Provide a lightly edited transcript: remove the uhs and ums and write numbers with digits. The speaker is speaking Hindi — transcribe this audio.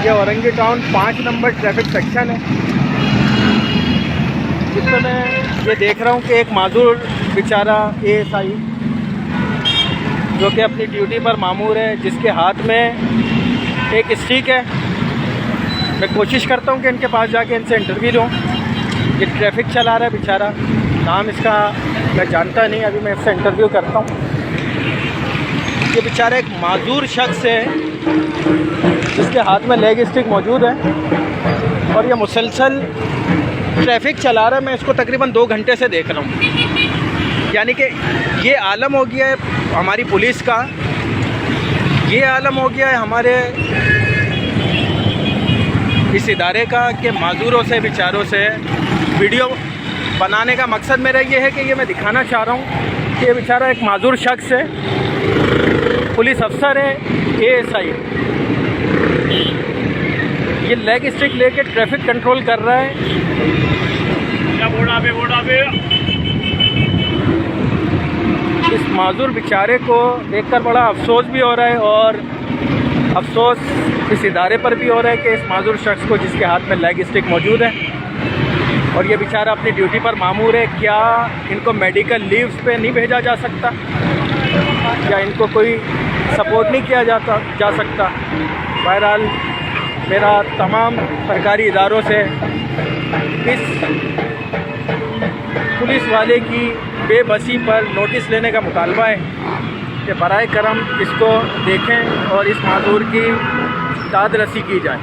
ये Orangi town 5 number traffic section है, जिसमें मैं ये देख रहा हूँ कि एक माजूर बेचारा एएसआई जो कि अपनी ड्यूटी पर मामूर है, जिसके हाथ में एक स्टिक है। मैं कोशिश करता हूँ कि इनके पास जाके इनसे इंटरव्यू लूँ। ये ट्रैफिक चला रहा है बेचारा, नाम इसका मैं जानता नहीं, अभी मैं इससे इंटरव्यू करता हूँ। ये बेचारा एक माजूर शख्स है जिसके हाथ में लेग स्टिक मौजूद है और ये मुसलसल ट्रैफिक चला रहा है। मैं इसको तकरीबन 2 घंटे से देख रहा हूँ। यानी कि ये आलम हो गया है हमारी पुलिस का, ये आलम हो गया है हमारे इस इदारे का कि माजूरों से बेचारों से वीडियो बनाने का मकसद मेरा ये है कि ये मैं दिखाना चाह रहा हूँ कि ये बेचारा एक माजूर शख्स है, पुलिस अफसर है, एएसआई। ये लेग स्टिक लेके ट्रैफिक कंट्रोल कर रहा है। इस माजूर बेचारे को देखकर बड़ा अफसोस भी हो रहा है और अफसोस इस इदारे पर भी हो रहा है कि इस माजूर शख्स को जिसके हाथ में लेग स्टिक मौजूद है और ये बेचारा अपनी ड्यूटी पर मामूर है, क्या इनको मेडिकल लीव्स पे नहीं भेजा जा सकता या इनको कोई सपोर्ट नहीं किया जा सकता। बहरहाल मेरा तमाम सरकारी इदारों से इस पुलिस वाले की बेबसी पर नोटिस लेने का मुतालबा है कि बराए करम इसको देखें और इस माजूर की दाद रसी की जाए।